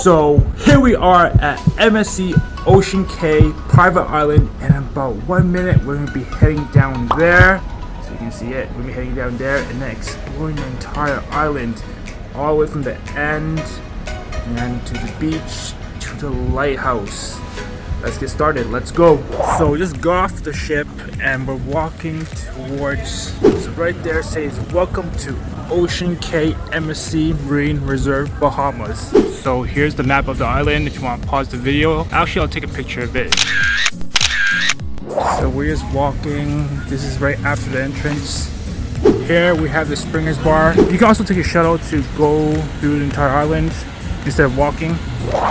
So here we are at MSC Ocean Cay private island, and in about 1 minute we're gonna be heading down there. So you can see it. We're gonna be heading down there and then exploring the entire island, all the way from the end and then to the beach to the lighthouse. Let's get started. Let's go. So we just got off the ship and we're walking towards. So right there says "Welcome to Ocean Cay MSC Marine Reserve, Bahamas." So here's the map of the island. If you want to pause the video, actually I'll take a picture of it. So we're just walking. This is right after the entrance. Here we have the Springer's Bar. You can also take a shuttle to go through the entire island instead of walking.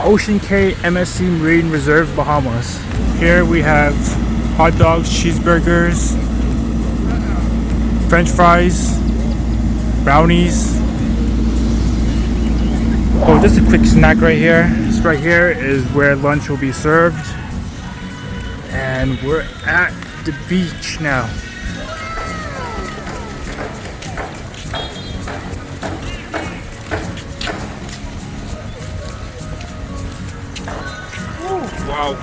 Ocean Cay MSC Marine Reserve, Bahamas. Here we have hot dogs, cheeseburgers, French fries, brownies. Oh, just a quick snack right here. This right here is where lunch will be served. And we're at the beach now. Wow.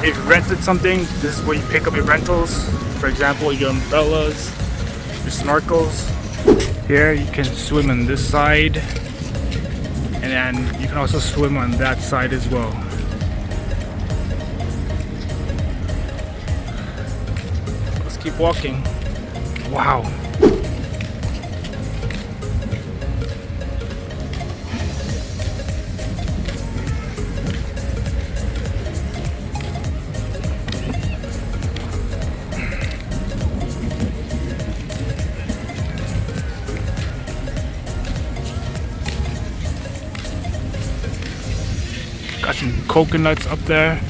If you rented something, this is where you pick up your rentals. For example, your umbrellas, your snorkels. Here you can swim on this side, and then you can also swim on that side as well. Let's keep walking. Wow. Got some coconuts up there.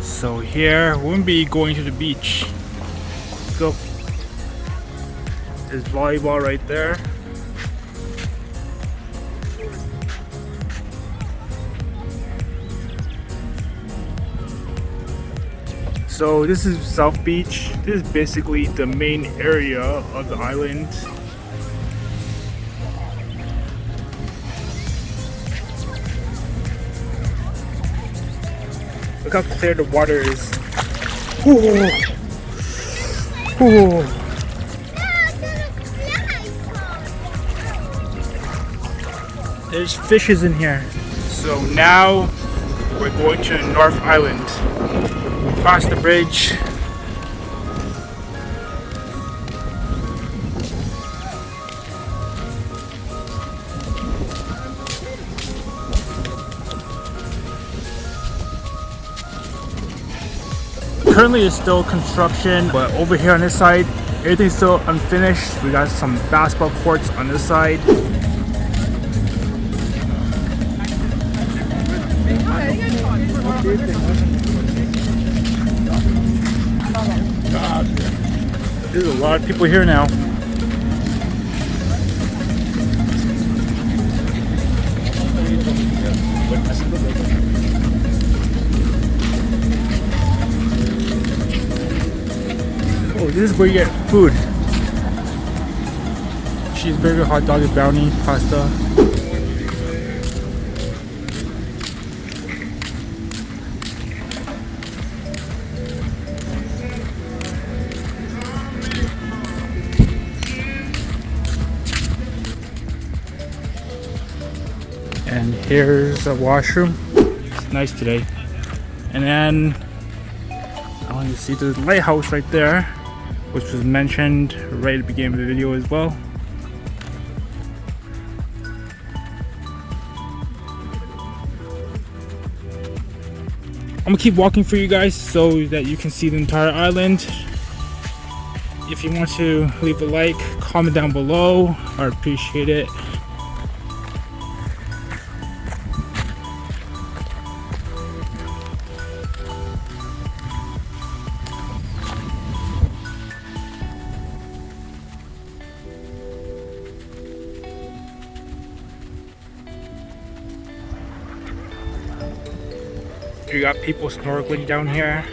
So here we won't be going to the beach. Let's go. There's volleyball right there. So this is South Beach. This is basically the main area of the island. Look how clear the water is. Ooh. Ooh. There's fishes in here. So now we're going to the North Island. Across the bridge. Currently it's still construction, but over here on this side, everything's still unfinished. We got some basketball courts on this side. There's a lot of people here now. Oh, this is where you get food. Cheeseburger, hot dog, brownie, pasta. And here's a washroom. It's nice today. And then I want you to see the lighthouse right there, which was mentioned right at the beginning of the video as well. I'm gonna keep walking for you guys so that you can see the entire island. If you want to leave a like, comment down below. I appreciate it. You got people snorkeling down here.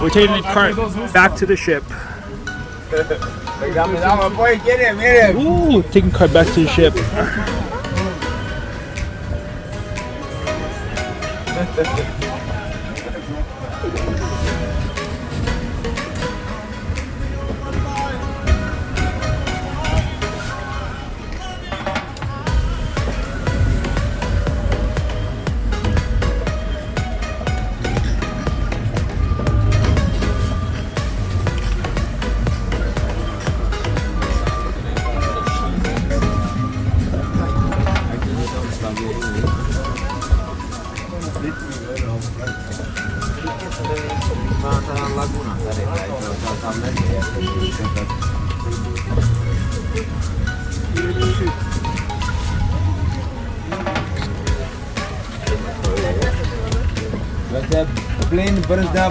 We're taking the cart back to the ship. Ooh, taking cart back to the ship.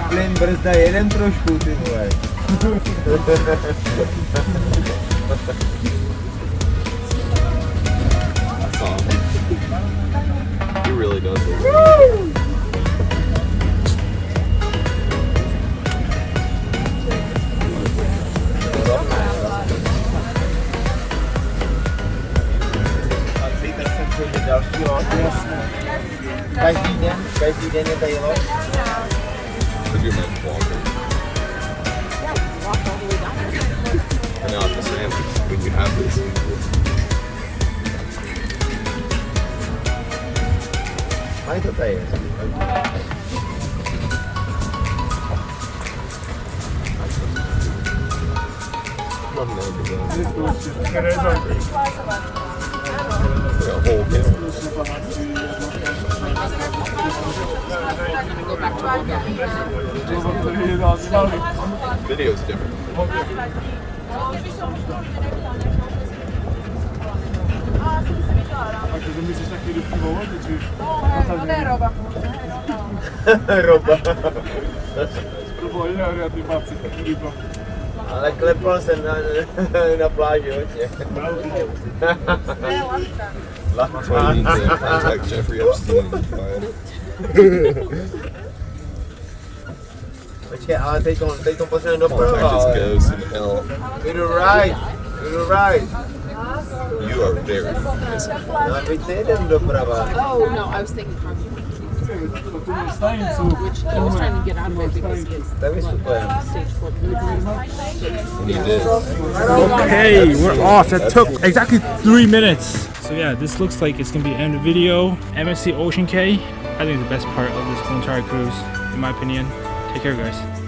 Plyn brzda, jeden trošku, ty vole. That's awesome. He really does it. Každý den je tady loď. Could you imagine walking? And now at the sand, when you have this. Mají to tady. Video's different. Ale klepal jsem na pláži hodně. That's why you need to contact Jeffrey Epstein and find. Počkej, ale teď to posledně doprava. Contact his ghost in hell. To the right, to the right. You are very missing. No, teď nejdem doprava. Oh no, I was thinking which he was trying to get on with because he is Tak vystupujeme. stage 4 And he did. Okay, we're off. That took exactly 3 minutes. So yeah, this looks like it's gonna be the end of the video. MSC Ocean Cay, I think the best part of this whole entire cruise, in my opinion. Take care, guys.